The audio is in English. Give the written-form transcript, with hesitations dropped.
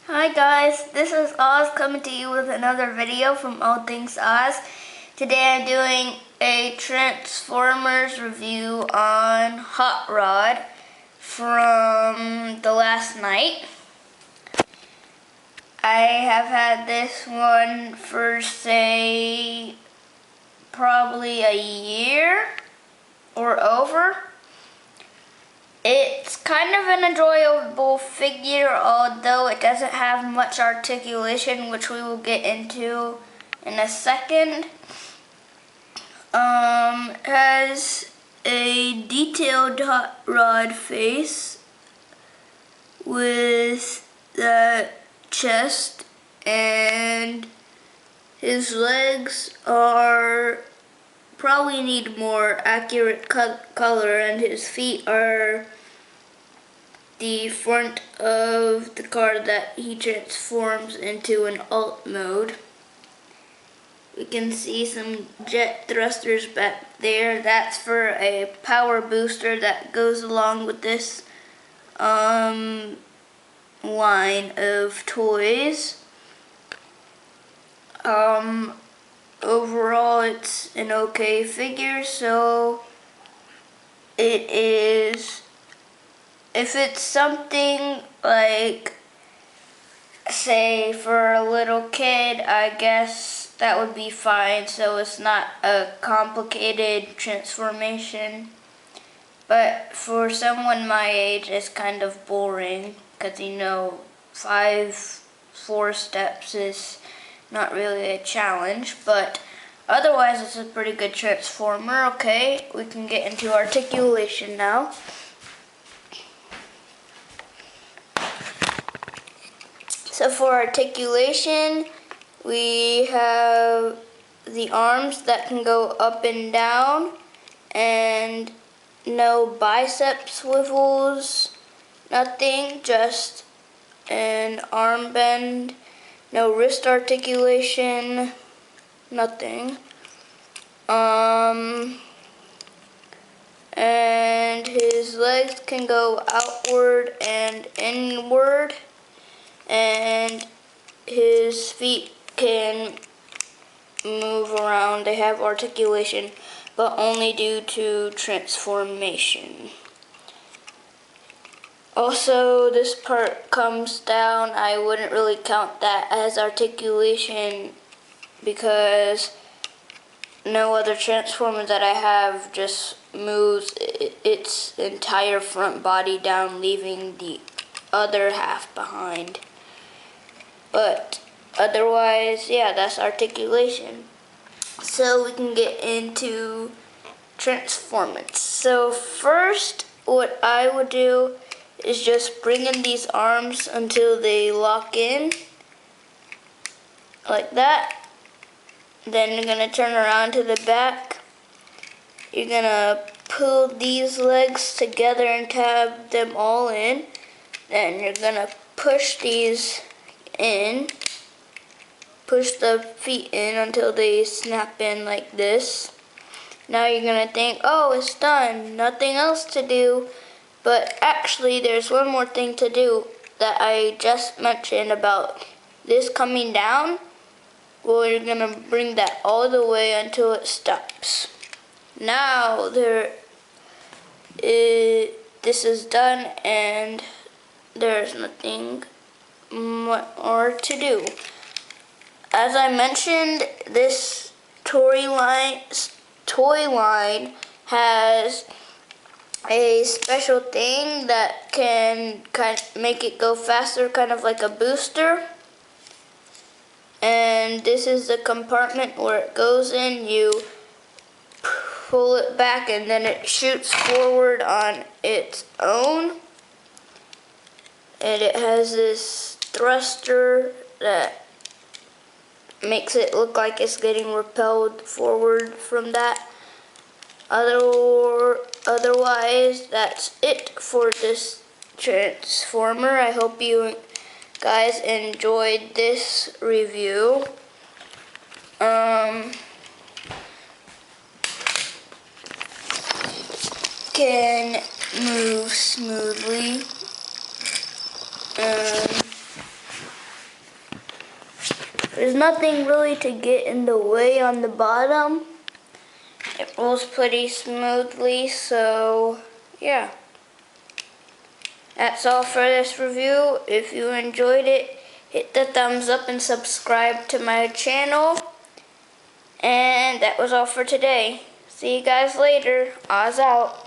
Hi guys, this is Oz coming to you with another video from All Things Oz. Today I'm doing a Transformers review on Hot Rod from the last night. I have had this one for say probably a year or over. It's kind of an enjoyable figure, although it doesn't have much articulation, which we will get into in a second. Has a detailed hot rod face with the chest, and his legs are probably need more accurate color, and his feet are the front of the car that he transforms into an alt mode. We can see some jet thrusters back there. That's for a power booster that goes along with this line of toys. Overall, it's an okay figure, so it is. If it's something like, say, for a little kid, I guess that would be fine, so it's not a complicated transformation. But for someone my age, it's kind of boring, because four steps is not really a challenge, but otherwise it's a pretty good transformer. Okay, we can get into articulation now. So for articulation, we have the arms that can go up and down, and no bicep swivels, nothing, just an arm bend, no wrist articulation, nothing. And his legs can go outward and inward, and his feet can move around. They have articulation, but only due to transformation. Also, this part comes down. I wouldn't really count that as articulation because no other transformer that I have just moves its entire front body down, leaving the other half behind. But otherwise, yeah, that's articulation. So we can get into transformance. So first, what I would do is just bring in these arms until they lock in, like that. Then you're gonna turn around to the back. You're gonna pull these legs together and tab them all in. Then you're gonna push these in, push the feet in until they snap in like this. Now you're gonna think, oh, it's done, nothing else to do. But actually there's one more thing to do that I just mentioned about this coming down. Well, you're gonna bring that all the way until it stops. Now this is done, and there's nothing more to do. As I mentioned, this toy line has a special thing that can kind of make it go faster, kind of like a booster. And this is the compartment where it goes in. You pull it back and then it shoots forward on its own. And it has this thruster that makes it look like it's getting repelled forward from that. Otherwise, that's it for this transformer. I hope you guys enjoyed this review. Can move smoothly. There's nothing really to get in the way on the bottom. It rolls pretty smoothly, so yeah. That's all for this review. If you enjoyed it, hit the thumbs up and subscribe to my channel. And that was all for today. See you guys later. Oz out.